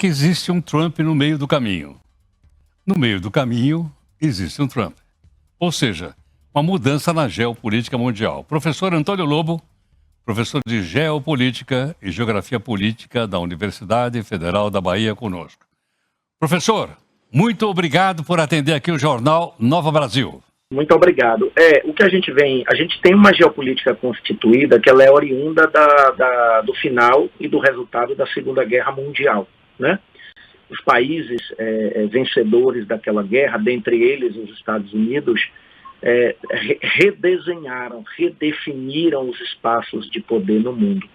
que existe um Trump no meio do caminho. No meio do caminho, existe um Trump. Ou seja, uma mudança na geopolítica mundial. Professor Antônio Lobo, professor de Geopolítica e Geografia Política da Universidade Federal da Bahia, conosco. Professor, muito obrigado por atender aqui o Jornal Nova Brasil. Muito obrigado. O que a gente tem uma geopolítica constituída que ela é oriunda do final e do resultado da Segunda Guerra Mundial, né? Os países vencedores daquela guerra, dentre eles os Estados Unidos, redesenharam, redefiniram os espaços de poder no mundo.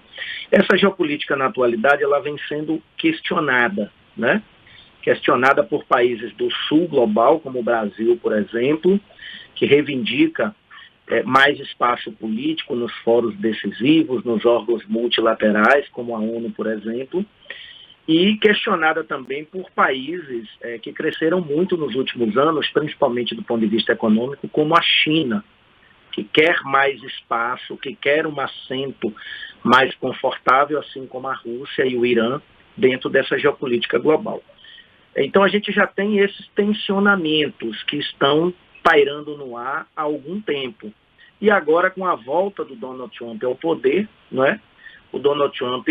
Essa geopolítica na atualidade ela vem sendo questionada, né? Questionada por países do sul global, como o Brasil, por exemplo, que reivindica mais espaço político nos fóruns decisivos, nos órgãos multilaterais, como a ONU, por exemplo, e questionada também por países que cresceram muito nos últimos anos, principalmente do ponto de vista econômico, como a China, que quer mais espaço, que quer um assento mais confortável, assim como a Rússia e o Irã, dentro dessa geopolítica global. Então a gente já tem esses tensionamentos que estão pairando no ar há algum tempo. E agora, com a volta do Donald Trump ao poder, não é? O Donald Trump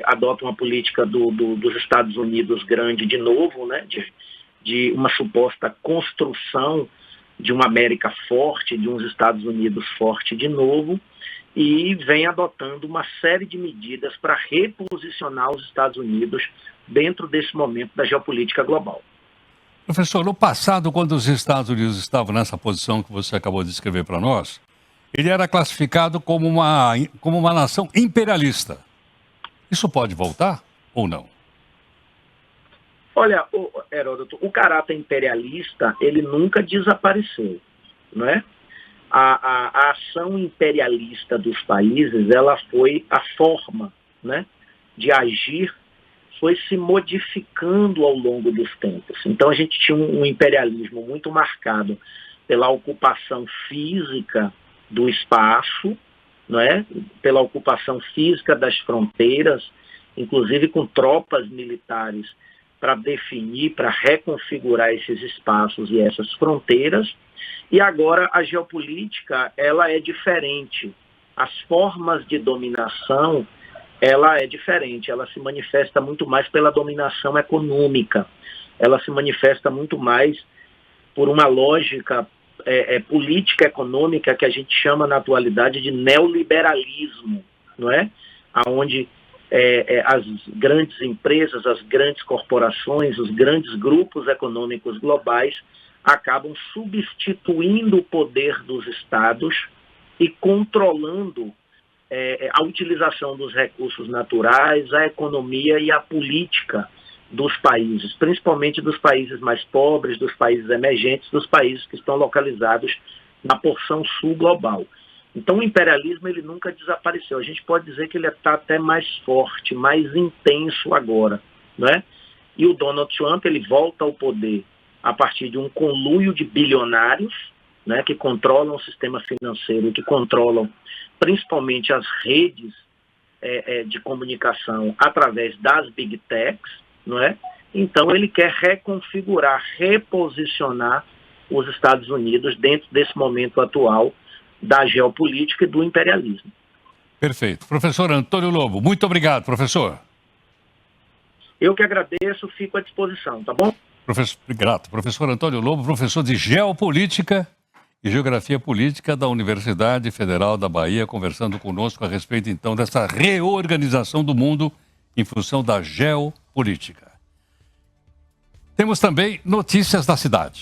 adota uma política dos Estados Unidos grande de novo, né? De uma suposta construção de uma América forte, de uns Estados Unidos forte de novo, e vem adotando uma série de medidas para reposicionar os Estados Unidos dentro desse momento da geopolítica global. Professor, no passado, quando os Estados Unidos estavam nessa posição que você acabou de descrever para nós, ele era classificado como uma nação imperialista. Isso pode voltar ou não? Olha, Heródoto, o caráter imperialista, ele nunca desapareceu, não é? A ação imperialista dos países, ela foi a forma, né, de agir, foi se modificando ao longo dos tempos. Então a gente tinha um imperialismo muito marcado pela ocupação física do espaço, não é? Pela ocupação física das fronteiras, inclusive com tropas militares para definir, para reconfigurar esses espaços e essas fronteiras. E agora a geopolítica, ela é diferente. As formas de dominação, ela é diferente. Ela se manifesta muito mais pela dominação econômica. Ela se manifesta muito mais por uma lógica política econômica que a gente chama na atualidade de neoliberalismo, não é? Onde as grandes empresas, as grandes corporações, os grandes grupos econômicos globais acabam substituindo o poder dos estados e controlando a utilização dos recursos naturais, a economia e a política dos países, principalmente dos países mais pobres, dos países emergentes, dos países que estão localizados na porção sul global. Então o imperialismo ele nunca desapareceu. A gente pode dizer que ele está até mais forte, mais intenso agora, não é? E o Donald Trump ele volta ao poder a partir de um conluio de bilionários, né, que controlam o sistema financeiro e que controlam principalmente as redes de comunicação através das big techs, não é? Então ele quer reconfigurar, reposicionar os Estados Unidos dentro desse momento atual da geopolítica e do imperialismo. Perfeito. Professor Antônio Lobo, muito obrigado, professor. Eu que agradeço, fico à disposição, tá bom? Grato. Professor Antônio Lobo, professor de Geopolítica e Geografia Política da Universidade Federal da Bahia, conversando conosco a respeito, então, dessa reorganização do mundo em função da geopolítica. Temos também notícias da cidade.